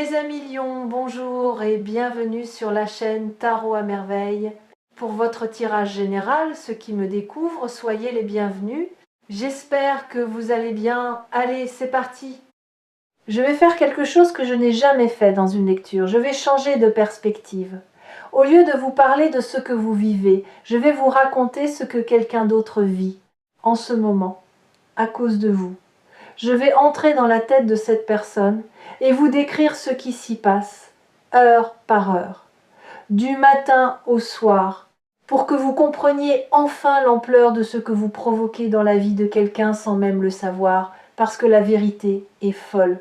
Mes amis lions, bonjour et bienvenue sur la chaîne Tarot à merveille. Pour votre tirage général, ceux qui me découvrent, soyez les bienvenus. J'espère que vous allez bien. Allez, c'est parti. Je vais faire quelque chose que je n'ai jamais fait dans une lecture. Je vais changer de perspective. Au lieu de vous parler de ce que vous vivez, je vais vous raconter ce que quelqu'un d'autre vit en ce moment, à cause de vous. Je vais entrer dans la tête de cette personne et vous décrire ce qui s'y passe, heure par heure, du matin au soir, pour que vous compreniez enfin l'ampleur de ce que vous provoquez dans la vie de quelqu'un sans même le savoir, parce que la vérité est folle.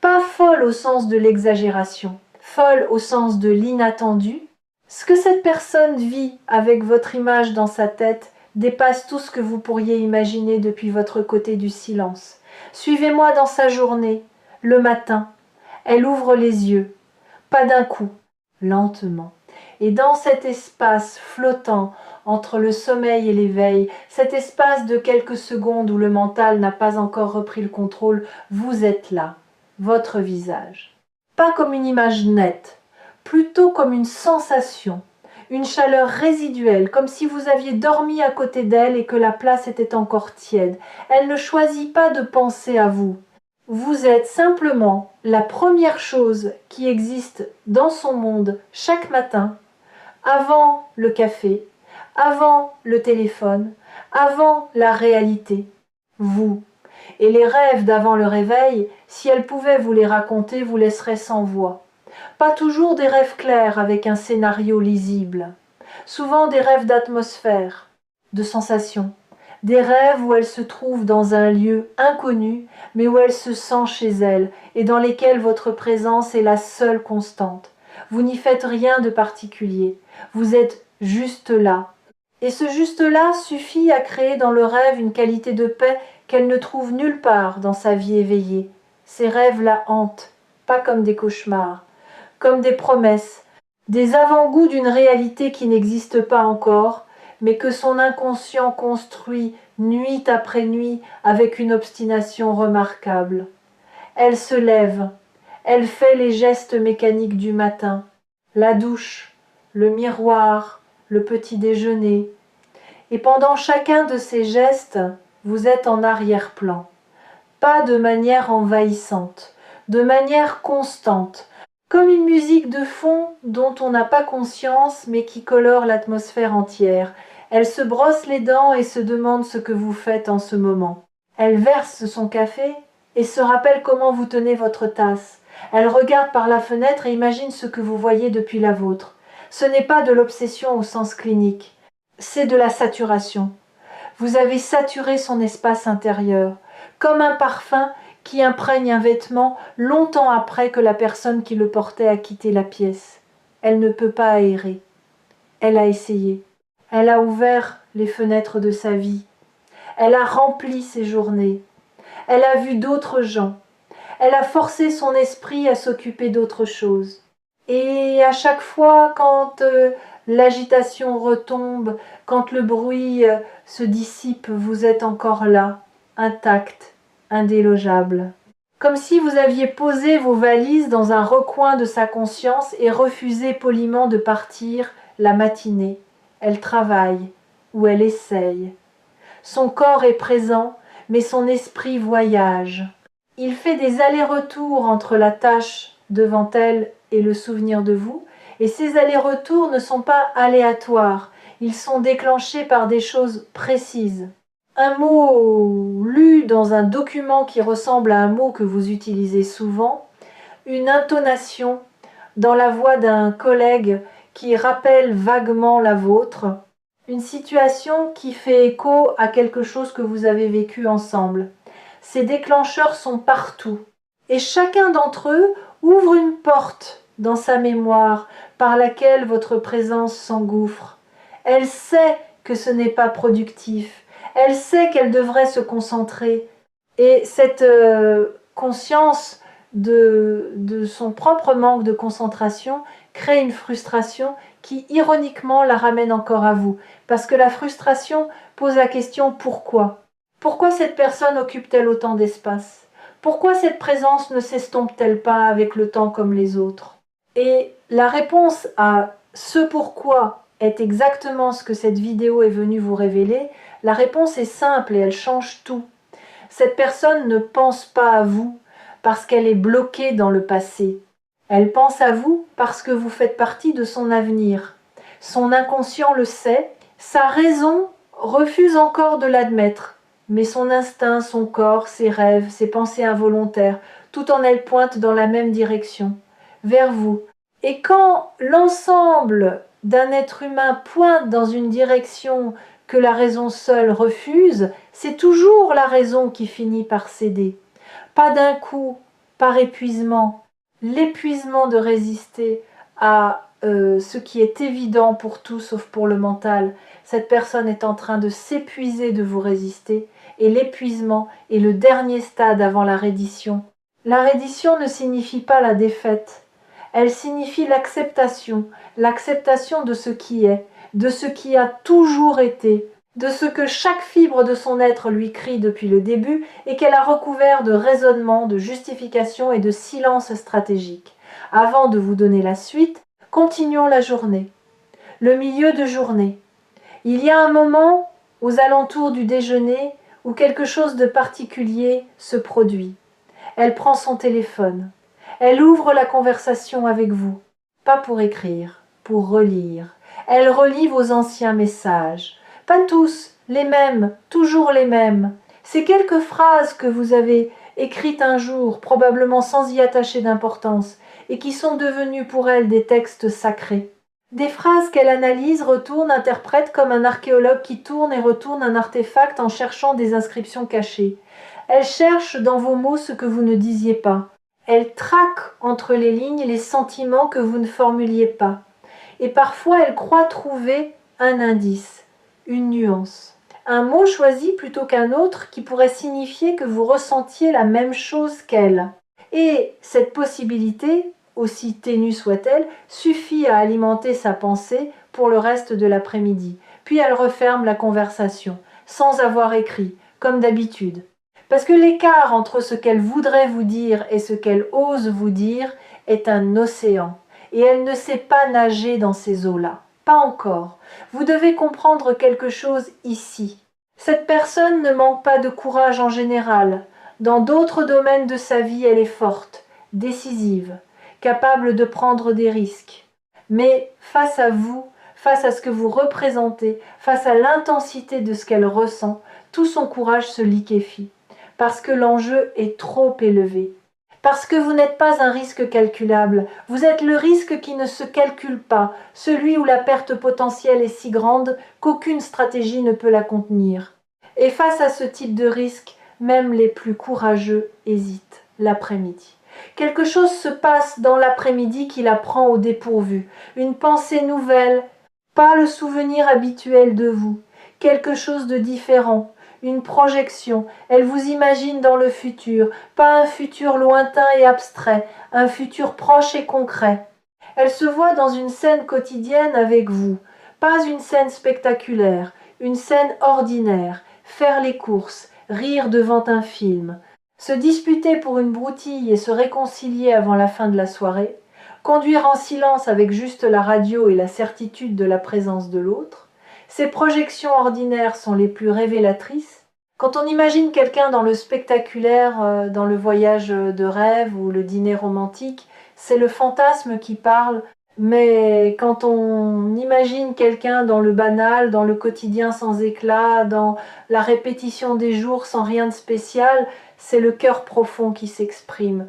Pas folle au sens de l'exagération, folle au sens de l'inattendu. Ce que cette personne vit avec votre image dans sa tête dépasse tout ce que vous pourriez imaginer depuis votre côté du silence. Suivez-moi dans sa journée, le matin. Elle ouvre les yeux, pas d'un coup, lentement. Et dans cet espace flottant entre le sommeil et l'éveil, cet espace de quelques secondes où le mental n'a pas encore repris le contrôle, vous êtes là, votre visage. Pas comme une image nette, plutôt comme une sensation, une chaleur résiduelle, comme si vous aviez dormi à côté d'elle et que la place était encore tiède. Elle ne choisit pas de penser à vous. Vous êtes simplement la première chose qui existe dans son monde chaque matin, avant le café, avant le téléphone, avant la réalité. Vous. Et les rêves d'avant le réveil, si elle pouvait vous les raconter, vous laisseraient sans voix. Pas toujours des rêves clairs avec un scénario lisible. Souvent des rêves d'atmosphère, de sensations. Des rêves où elle se trouve dans un lieu inconnu, mais où elle se sent chez elle, et dans lesquels votre présence est la seule constante. Vous n'y faites rien de particulier. Vous êtes juste là. Et ce juste-là suffit à créer dans le rêve une qualité de paix qu'elle ne trouve nulle part dans sa vie éveillée. Ces rêves la hantent, pas comme des cauchemars, comme des promesses, des avant-goûts d'une réalité qui n'existe pas encore, mais que son inconscient construit nuit après nuit avec une obstination remarquable. Elle se lève, elle fait les gestes mécaniques du matin, la douche, le miroir, le petit déjeuner. Et pendant chacun de ces gestes, vous êtes en arrière-plan. Pas de manière envahissante, de manière constante, comme une musique de fond dont on n'a pas conscience mais qui colore l'atmosphère entière. Elle se brosse les dents et se demande ce que vous faites en ce moment. Elle verse son café et se rappelle comment vous tenez votre tasse. Elle regarde par la fenêtre et imagine ce que vous voyez depuis la vôtre. Ce n'est pas de l'obsession au sens clinique, c'est de la saturation. Vous avez saturé son espace intérieur, comme un parfum qui imprègne un vêtement longtemps après que la personne qui le portait a quitté la pièce. Elle ne peut pas aérer. Elle a essayé. Elle a ouvert les fenêtres de sa vie. Elle a rempli ses journées. Elle a vu d'autres gens. Elle a forcé son esprit à s'occuper d'autre chose. Et à chaque fois, quand l'agitation retombe, quand le bruit se dissipe, vous êtes encore là, intact, indélogeable. Comme si vous aviez posé vos valises dans un recoin de sa conscience et refusé poliment de partir la matinée. Elle travaille, ou elle essaye. Son corps est présent, mais son esprit voyage. Il fait des allers-retours entre la tâche devant elle et le souvenir de vous, et ces allers-retours ne sont pas aléatoires, ils sont déclenchés par des choses précises. Un mot lu dans un document qui ressemble à un mot que vous utilisez souvent, une intonation dans la voix d'un collègue qui rappelle vaguement la vôtre, une situation qui fait écho à quelque chose que vous avez vécu ensemble. Ces déclencheurs sont partout, et chacun d'entre eux ouvre une porte dans sa mémoire par laquelle votre présence s'engouffre. Elle sait que ce n'est pas productif, elle sait qu'elle devrait se concentrer, et cette conscience de son propre manque de concentration crée une frustration qui ironiquement la ramène encore à vous, parce que la frustration pose la question pourquoi ? Pourquoi cette personne occupe-t-elle autant d'espace ? Pourquoi cette présence ne s'estompe-t-elle pas avec le temps comme les autres? Et la réponse à ce pourquoi est exactement ce que cette vidéo est venue vous révéler. La réponse est simple et elle change tout. Cette personne ne pense pas à vous parce qu'elle est bloquée dans le passé. Elle pense à vous parce que vous faites partie de son avenir. Son inconscient le sait, sa raison refuse encore de l'admettre. Mais son instinct, son corps, ses rêves, ses pensées involontaires, tout en elles pointent dans la même direction, vers vous. Et quand l'ensemble d'un être humain pointe dans une direction que la raison seule refuse, c'est toujours la raison qui finit par céder. Pas d'un coup, par épuisement. L'épuisement de résister à ce qui est évident pour tout sauf pour le mental. Cette personne est en train de s'épuiser de vous résister et l'épuisement est le dernier stade avant la reddition. La reddition ne signifie pas la défaite. Elle signifie l'acceptation de ce qui est, de ce qui a toujours été, de ce que chaque fibre de son être lui crie depuis le début et qu'elle a recouvert de raisonnement, de justification et de silence stratégique. Avant de vous donner la suite, continuons la journée. Le milieu de journée. Il y a un moment, aux alentours du déjeuner, où quelque chose de particulier se produit. Elle prend son téléphone. Elle ouvre la conversation avec vous. Pas pour écrire, pour relire. Elle relit vos anciens messages. Pas tous, les mêmes, toujours les mêmes. Ces quelques phrases que vous avez écrites un jour, probablement sans y attacher d'importance, et qui sont devenues pour elle des textes sacrés. Des phrases qu'elle analyse, retourne, interprète comme un archéologue qui tourne et retourne un artefact en cherchant des inscriptions cachées. Elle cherche dans vos mots ce que vous ne disiez pas. Elle traque entre les lignes les sentiments que vous ne formuliez pas. Et parfois elle croit trouver un indice, une nuance. Un mot choisi plutôt qu'un autre qui pourrait signifier que vous ressentiez la même chose qu'elle. Et cette possibilité, aussi ténue soit-elle, suffit à alimenter sa pensée pour le reste de l'après-midi. Puis elle referme la conversation, sans avoir écrit, comme d'habitude. Parce que l'écart entre ce qu'elle voudrait vous dire et ce qu'elle ose vous dire est un océan. Et elle ne sait pas nager dans ces eaux-là. Pas encore. Vous devez comprendre quelque chose ici. Cette personne ne manque pas de courage en général. Dans d'autres domaines de sa vie, elle est forte, décisive, capable de prendre des risques. Mais face à vous, face à ce que vous représentez, face à l'intensité de ce qu'elle ressent, tout son courage se liquéfie. Parce que l'enjeu est trop élevé. Parce que vous n'êtes pas un risque calculable, vous êtes le risque qui ne se calcule pas, celui où la perte potentielle est si grande qu'aucune stratégie ne peut la contenir. Et face à ce type de risque, même les plus courageux hésitent l'après-midi. Quelque chose se passe dans l'après-midi qui la prend au dépourvu, une pensée nouvelle, pas le souvenir habituel de vous, quelque chose de différent. Une projection, elle vous imagine dans le futur, pas un futur lointain et abstrait, un futur proche et concret. Elle se voit dans une scène quotidienne avec vous, pas une scène spectaculaire, une scène ordinaire, faire les courses, rire devant un film, se disputer pour une broutille et se réconcilier avant la fin de la soirée, conduire en silence avec juste la radio et la certitude de la présence de l'autre. Ces projections ordinaires sont les plus révélatrices. Quand on imagine quelqu'un dans le spectaculaire, dans le voyage de rêve ou le dîner romantique, c'est le fantasme qui parle. Mais quand on imagine quelqu'un dans le banal, dans le quotidien sans éclat, dans la répétition des jours sans rien de spécial, c'est le cœur profond qui s'exprime.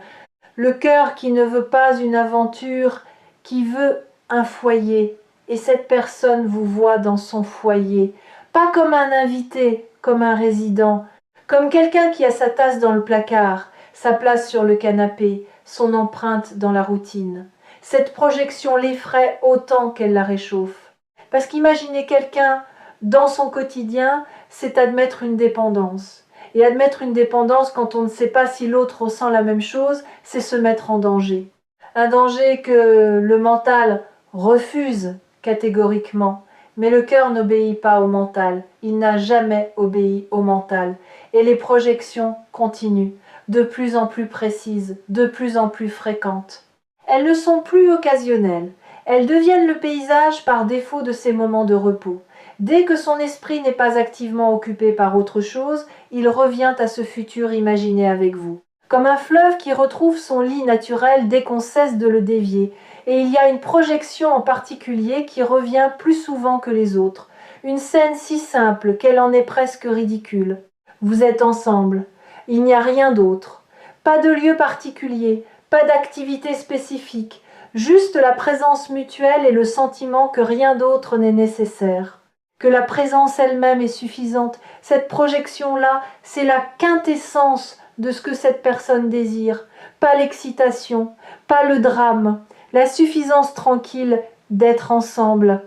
Le cœur qui ne veut pas une aventure, qui veut un foyer. Et cette personne vous voit dans son foyer, pas comme un invité, comme un résident, comme quelqu'un qui a sa tasse dans le placard, sa place sur le canapé, son empreinte dans la routine. Cette projection l'effraie autant qu'elle la réchauffe. Parce qu'imaginer quelqu'un dans son quotidien, c'est admettre une dépendance. Et admettre une dépendance quand on ne sait pas si l'autre ressent la même chose, c'est se mettre en danger. Un danger que le mental refuse catégoriquement. Mais le cœur n'obéit pas au mental. Il n'a jamais obéi au mental. Et les projections continuent. de plus en plus précises, de plus en plus fréquentes. Elles ne sont plus occasionnelles, elles deviennent le paysage par défaut de ces moments de repos. Dès que son esprit n'est pas activement occupé par autre chose, il revient à ce futur imaginé avec vous. Comme un fleuve qui retrouve son lit naturel dès qu'on cesse de le dévier, et il y a une projection en particulier qui revient plus souvent que les autres, une scène si simple qu'elle en est presque ridicule. Vous êtes ensemble, il n'y a rien d'autre, pas de lieu particulier, pas d'activité spécifique, juste la présence mutuelle et le sentiment que rien d'autre n'est nécessaire, que la présence elle-même est suffisante. Cette projection-là, c'est la quintessence de ce que cette personne désire, pas l'excitation, pas le drame, la suffisance tranquille d'être ensemble.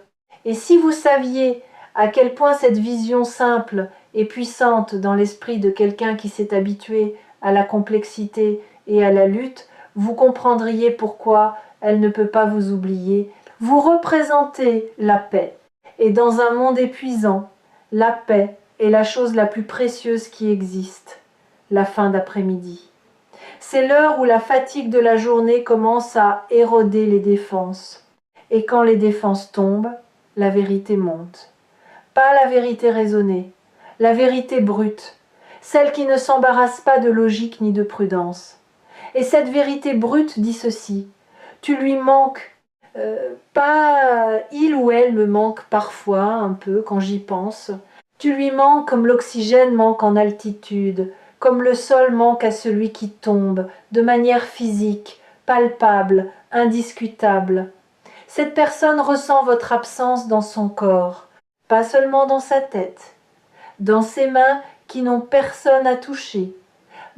Et si vous saviez à quel point cette vision simple et puissante dans l'esprit de quelqu'un qui s'est habitué à la complexité et à la lutte, vous comprendriez pourquoi elle ne peut pas vous oublier. Vous représentez la paix. Et dans un monde épuisant, la paix est la chose la plus précieuse qui existe. La fin d'après-midi. C'est l'heure où la fatigue de la journée commence à éroder les défenses. Et quand les défenses tombent, la vérité monte. Pas la vérité raisonnée, la vérité brute, celle qui ne s'embarrasse pas de logique ni de prudence. Et cette vérité brute dit ceci: tu lui manques, pas il ou elle me manque parfois un peu quand j'y pense. Tu lui manques comme l'oxygène manque en altitude, comme le sol manque à celui qui tombe, de manière physique, palpable, indiscutable. Cette personne ressent votre absence dans son corps, pas seulement dans sa tête, dans ses mains qui n'ont personne à toucher,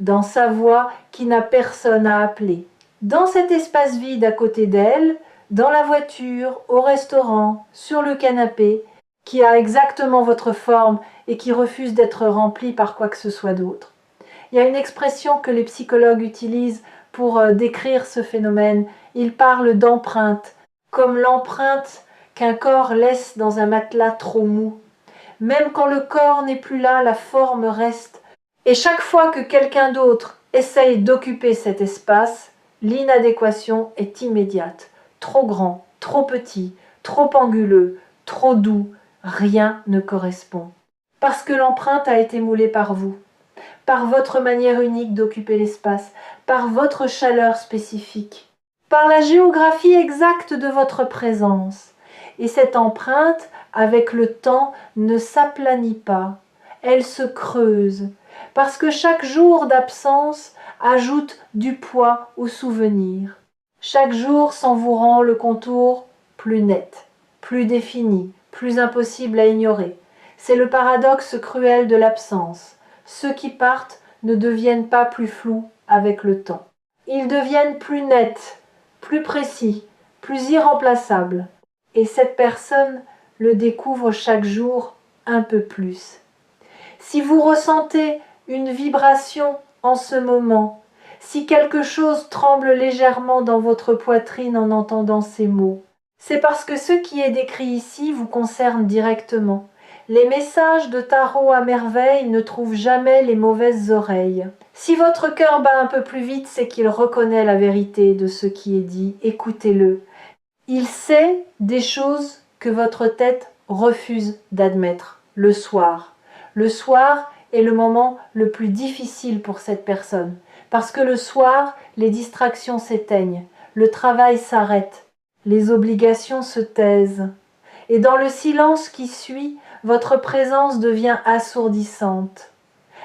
dans sa voix qui n'a personne à appeler, dans cet espace vide à côté d'elle, dans la voiture, au restaurant, sur le canapé, qui a exactement votre forme et qui refuse d'être rempli par quoi que ce soit d'autre. Il y a une expression que les psychologues utilisent pour décrire ce phénomène. Ils parlent d'empreinte, comme l'empreinte qu'un corps laisse dans un matelas trop mou. Même quand le corps n'est plus là, la forme reste. Et chaque fois que quelqu'un d'autre essaye d'occuper cet espace, l'inadéquation est immédiate. Trop grand, trop petit, trop anguleux, trop doux, rien ne correspond. Parce que l'empreinte a été moulée par vous, par votre manière unique d'occuper l'espace, par votre chaleur spécifique, par la géographie exacte de votre présence. Et cette empreinte, avec le temps, ne s'aplanit pas, elle se creuse, parce que chaque jour d'absence ajoute du poids au souvenir. Chaque jour s'en vous rend le contour plus net, plus défini, plus impossible à ignorer. C'est le paradoxe cruel de l'absence. Ceux qui partent ne deviennent pas plus flous avec le temps. Ils deviennent plus nets, plus précis, plus irremplaçables. Et cette personne le découvre chaque jour un peu plus. Si vous ressentez une vibration en ce moment, si quelque chose tremble légèrement dans votre poitrine en entendant ces mots, c'est parce que ce qui est décrit ici vous concerne directement. Les messages de tarot à merveille ne trouvent jamais les mauvaises oreilles. Si votre cœur bat un peu plus vite, c'est qu'il reconnaît la vérité de ce qui est dit. Écoutez-le. Il sait des choses que votre tête refuse d'admettre le soir. Le soir est le moment le plus difficile pour cette personne, parce que le soir, les distractions s'éteignent, le travail s'arrête, les obligations se taisent. Et dans le silence qui suit, votre présence devient assourdissante.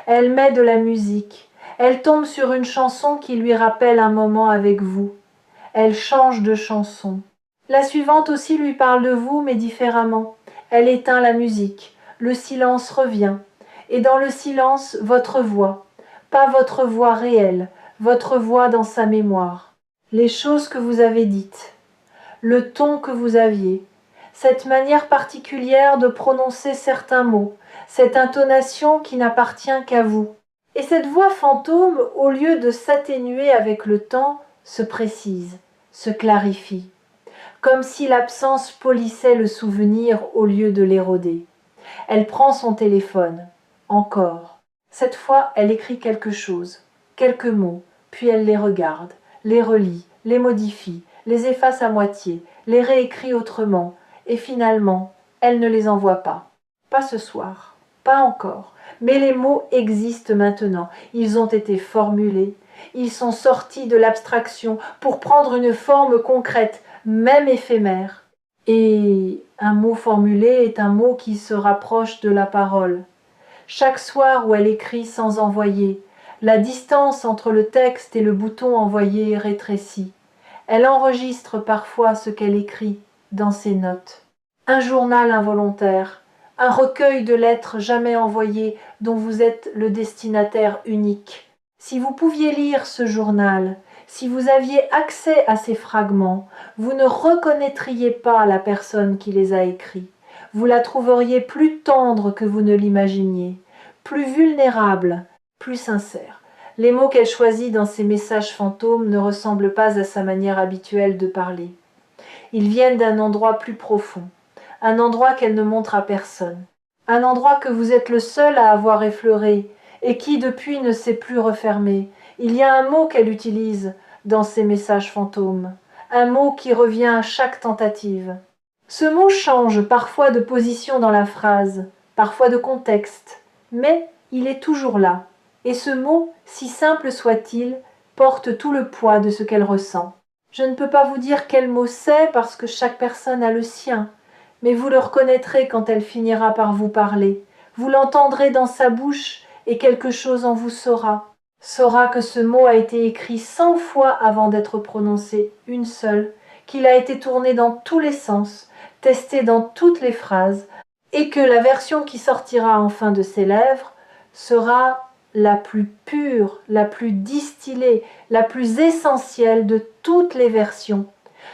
Elle met de la musique, elle tombe sur une chanson qui lui rappelle un moment avec vous. Elle change de chanson. La suivante aussi lui parle de vous, mais différemment. Elle éteint la musique, le silence revient, et dans le silence, votre voix, pas votre voix réelle, votre voix dans sa mémoire. Les choses que vous avez dites, le ton que vous aviez, cette manière particulière de prononcer certains mots, cette intonation qui n'appartient qu'à vous. Et cette voix fantôme, au lieu de s'atténuer avec le temps, se précise, se clarifie, comme si l'absence polissait le souvenir au lieu de l'éroder. Elle prend son téléphone, encore. Cette fois, elle écrit quelque chose. quelques mots, puis elle les regarde, les relit, les modifie, les efface à moitié, les réécrit autrement, et finalement, elle ne les envoie pas. Pas ce soir, pas encore, mais les mots existent maintenant, ils ont été formulés, ils sont sortis de l'abstraction pour prendre une forme concrète, même éphémère. Et un mot formulé est un mot qui se rapproche de la parole. Chaque soir où elle écrit sans envoyer, la distance entre le texte et le bouton envoyé rétrécit. Elle enregistre parfois ce qu'elle écrit dans ses notes. Un journal involontaire, un recueil de lettres jamais envoyées dont vous êtes le destinataire unique. Si vous pouviez lire ce journal, si vous aviez accès à ces fragments, vous ne reconnaîtriez pas la personne qui les a écrits. Vous la trouveriez plus tendre que vous ne l'imaginiez, plus vulnérable, plus sincère. Les mots qu'elle choisit dans ses messages fantômes ne ressemblent pas à sa manière habituelle de parler. Ils viennent d'un endroit plus profond, un endroit qu'elle ne montre à personne, un endroit que vous êtes le seul à avoir effleuré et qui depuis ne s'est plus refermé. Il y a un mot qu'elle utilise dans ses messages fantômes, un mot qui revient à chaque tentative. Ce mot change parfois de position dans la phrase, parfois de contexte, mais il est toujours là. Et ce mot, si simple soit-il, porte tout le poids de ce qu'elle ressent. Je ne peux pas vous dire quel mot c'est parce que chaque personne a le sien, mais vous le reconnaîtrez quand elle finira par vous parler. Vous l'entendrez dans sa bouche et quelque chose en vous saura que ce mot a été écrit 100 fois avant d'être prononcé, une seule, qu'il a été tourné dans tous les sens, testé dans toutes les phrases, et que la version qui sortira enfin de ses lèvres sera la plus pure, la plus distillée, la plus essentielle de toutes les versions,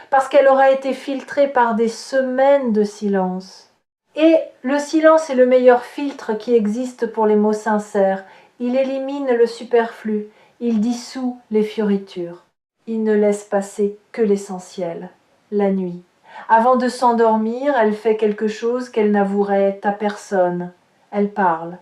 parce qu'elle aura été filtrée par des semaines de silence. Et le silence est le meilleur filtre qui existe pour les mots sincères. Il élimine le superflu, il dissout les fioritures. Il ne laisse passer que l'essentiel, la nuit. Avant de s'endormir, elle fait quelque chose qu'elle n'avouerait à personne. Elle parle,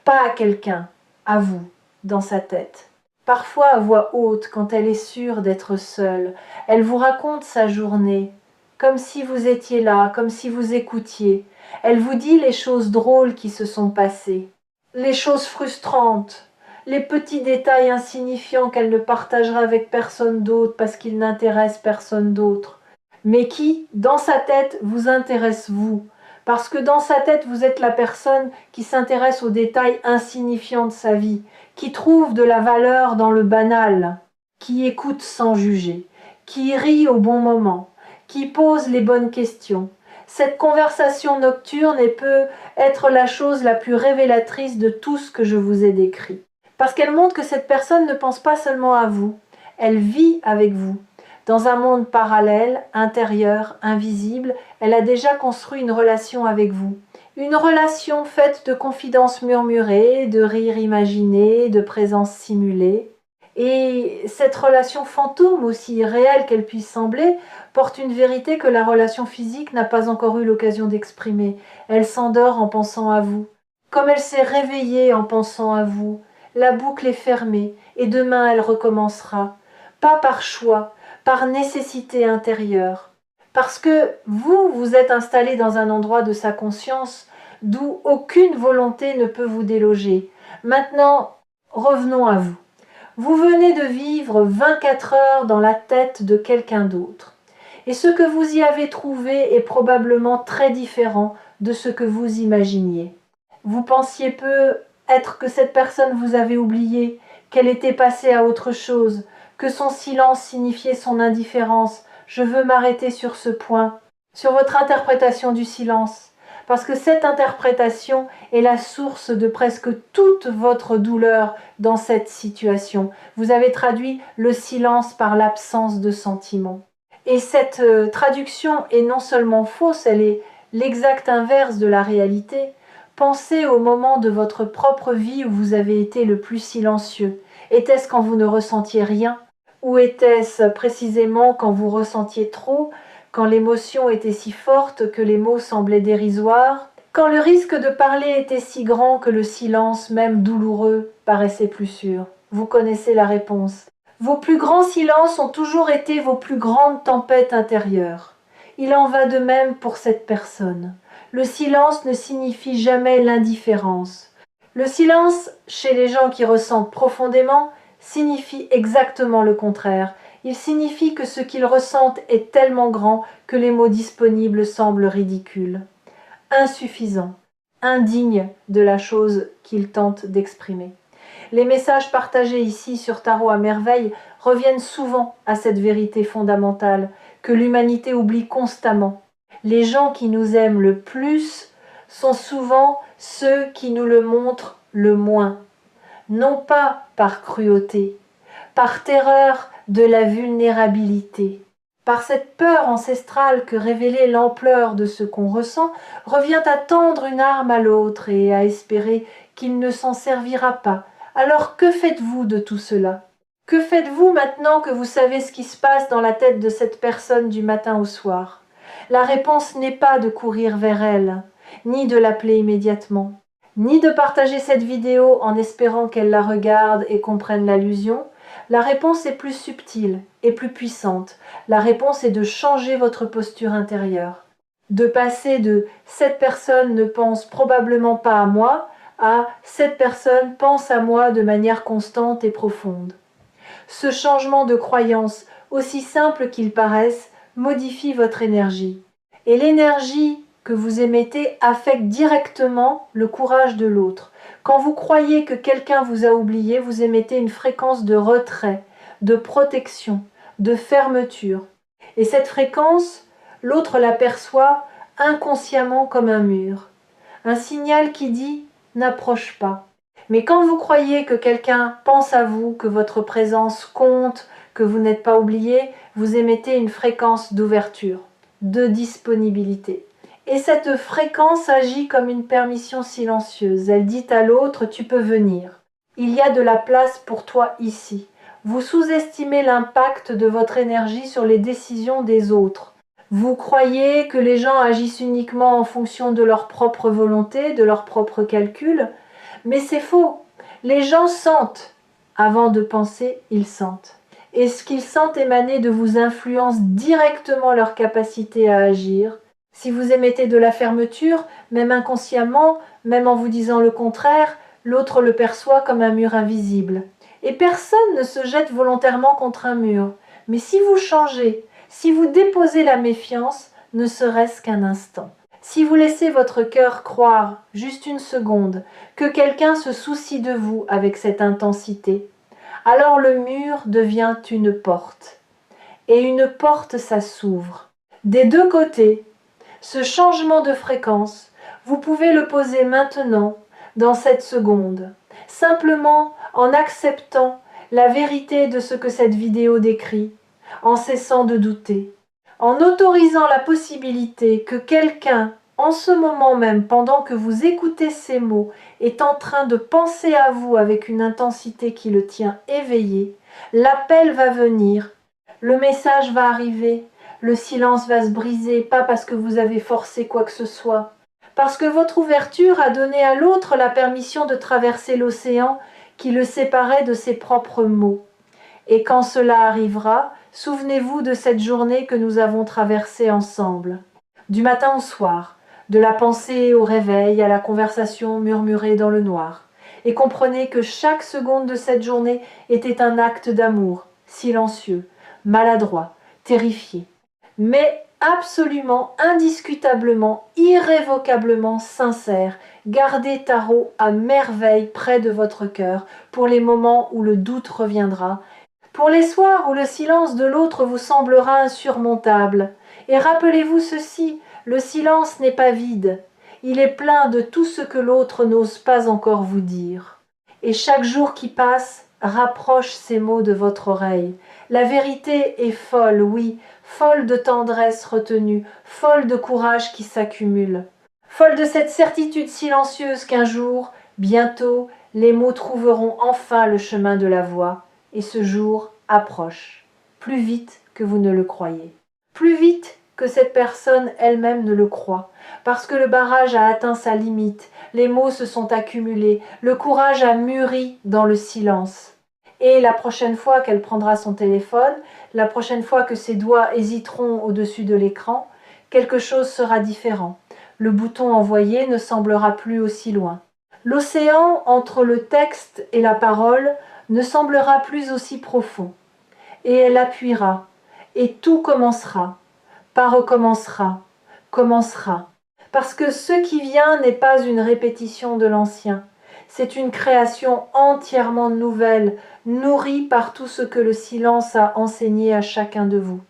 pas à quelqu'un, à vous, dans sa tête. Parfois à voix haute, quand elle est sûre d'être seule, elle vous raconte sa journée, comme si vous étiez là, comme si vous écoutiez. Elle vous dit les choses drôles qui se sont passées, les choses frustrantes, les petits détails insignifiants qu'elle ne partagera avec personne d'autre parce qu'ils n'intéressent personne d'autre, mais qui, dans sa tête, vous intéressent vous, parce que dans sa tête, vous êtes la personne qui s'intéresse aux détails insignifiants de sa vie, qui trouve de la valeur dans le banal, qui écoute sans juger, qui rit au bon moment, qui pose les bonnes questions. Cette conversation nocturne peut être la chose la plus révélatrice de tout ce que je vous ai décrit. Parce qu'elle montre que cette personne ne pense pas seulement à vous, elle vit avec vous. Dans un monde parallèle, intérieur, invisible, elle a déjà construit une relation avec vous. Une relation faite de confidences murmurées, de rires imaginés, de présences simulées. Et cette relation fantôme, aussi réelle qu'elle puisse sembler, porte une vérité que la relation physique n'a pas encore eu l'occasion d'exprimer. Elle s'endort en pensant à vous. Comme elle s'est réveillée en pensant à vous, la boucle est fermée et demain elle recommencera. Pas par choix, par nécessité intérieure. Parce que vous, vous êtes installé dans un endroit de sa conscience d'où aucune volonté ne peut vous déloger. Maintenant, revenons à vous. Vous venez de vivre 24 heures dans la tête de quelqu'un d'autre. Et ce que vous y avez trouvé est probablement très différent de ce que vous imaginiez. Vous pensiez peut-être que cette personne vous avait oublié, qu'elle était passée à autre chose, que son silence signifiait son indifférence. Je veux m'arrêter sur ce point, sur votre interprétation du silence, parce que cette interprétation est la source de presque toute votre douleur dans cette situation. Vous avez traduit le silence par l'absence de sentiment. Et cette traduction est non seulement fausse, elle est l'exact inverse de la réalité. Pensez au moment de votre propre vie où vous avez été le plus silencieux. Était-ce quand vous ne ressentiez rien? Ou était-ce précisément quand vous ressentiez trop, quand l'émotion était si forte que les mots semblaient dérisoires, quand le risque de parler était si grand que le silence, même douloureux, paraissait plus sûr? vous connaissez la réponse. Vos plus grands silences ont toujours été vos plus grandes tempêtes intérieures. Il en va de même pour cette personne. Le silence ne signifie jamais l'indifférence. Le silence, chez les gens qui ressentent profondément, signifie exactement le contraire. Il signifie que ce qu'ils ressentent est tellement grand que les mots disponibles semblent ridicules, insuffisants, indignes de la chose qu'ils tentent d'exprimer. Les messages partagés ici sur Tarot à merveille reviennent souvent à cette vérité fondamentale que l'humanité oublie constamment. Les gens qui nous aiment le plus sont souvent ceux qui nous le montrent le moins. Non pas par cruauté, par terreur de la vulnérabilité. Par cette peur ancestrale que révéler l'ampleur de ce qu'on ressent revient à tendre une arme à l'autre et à espérer qu'il ne s'en servira pas. Alors que faites-vous de tout cela? Que faites-vous maintenant que vous savez ce qui se passe dans la tête de cette personne du matin au soir? La réponse n'est pas de courir vers elle, ni de l'appeler immédiatement, ni de partager cette vidéo en espérant qu'elle la regarde et comprenne l'allusion. La réponse est plus subtile et plus puissante. La réponse est de changer votre posture intérieure. De passer de « cette personne ne pense probablement pas à moi » à « cette personne pense à moi de manière constante et profonde ». Ce changement de croyance, aussi simple qu'il paraisse, modifie votre énergie. Et l'énergie que vous émettez affecte directement le courage de l'autre. Quand vous croyez que quelqu'un vous a oublié, vous émettez une fréquence de retrait, de protection, de fermeture. Et cette fréquence, l'autre l'aperçoit inconsciemment comme un mur. Un signal qui dit « n'approche pas ». Mais quand vous croyez que quelqu'un pense à vous, que votre présence compte, que vous n'êtes pas oublié, vous émettez une fréquence d'ouverture, de disponibilité. Et cette fréquence agit comme une permission silencieuse. Elle dit à l'autre « tu peux venir ». Il y a de la place pour toi ici. Vous sous-estimez l'impact de votre énergie sur les décisions des autres. Vous croyez que les gens agissent uniquement en fonction de leur propre volonté, de leur propre calcul, mais c'est faux. Les gens sentent. Avant de penser, ils sentent. Et ce qu'ils sentent émaner de vous influence directement leur capacité à agir. Si vous émettez de la fermeture, même inconsciemment, même en vous disant le contraire, l'autre le perçoit comme un mur invisible. Et personne ne se jette volontairement contre un mur. Mais si vous changez, si vous déposez la méfiance, ne serait-ce qu'un instant, si vous laissez votre cœur croire, juste une seconde, que quelqu'un se soucie de vous avec cette intensité, alors le mur devient une porte. Et une porte, ça s'ouvre. Des deux côtés, ce changement de fréquence, vous pouvez le poser maintenant, dans cette seconde, simplement en acceptant la vérité de ce que cette vidéo décrit, en cessant de douter, en autorisant la possibilité que quelqu'un, en ce moment même, pendant que vous écoutez ces mots, est en train de penser à vous avec une intensité qui le tient éveillé. L'appel va venir, le message va arriver, le silence va se briser, pas parce que vous avez forcé quoi que ce soit, parce que votre ouverture a donné à l'autre la permission de traverser l'océan qui le séparait de ses propres mots. Et quand cela arrivera, souvenez-vous de cette journée que nous avons traversée ensemble, du matin au soir, de la pensée au réveil à la conversation murmurée dans le noir, et comprenez que chaque seconde de cette journée était un acte d'amour, silencieux, maladroit, terrifié, mais absolument, indiscutablement, irrévocablement sincère. Gardez Tarot à merveille près de votre cœur pour les moments où le doute reviendra, pour les soirs où le silence de l'autre vous semblera insurmontable. Et rappelez-vous ceci, le silence n'est pas vide, il est plein de tout ce que l'autre n'ose pas encore vous dire. Et chaque jour qui passe rapproche ces mots de votre oreille. La vérité est folle, oui, folle de tendresse retenue, folle de courage qui s'accumule, folle de cette certitude silencieuse qu'un jour, bientôt, les mots trouveront enfin le chemin de la voix. Et ce jour approche, plus vite que vous ne le croyez, plus vite que cette personne elle-même ne le croit, parce que le barrage a atteint sa limite, les mots se sont accumulés, le courage a mûri dans le silence. Et la prochaine fois qu'elle prendra son téléphone, la prochaine fois que ses doigts hésiteront au-dessus de l'écran, quelque chose sera différent. Le bouton envoyer ne semblera plus aussi loin. L'océan entre le texte et la parole ne semblera plus aussi profond. Et elle appuiera, et tout commencera, pas recommencera, commencera. Parce que ce qui vient n'est pas une répétition de l'ancien, c'est une création entièrement nouvelle, nourrie par tout ce que le silence a enseigné à chacun de vous.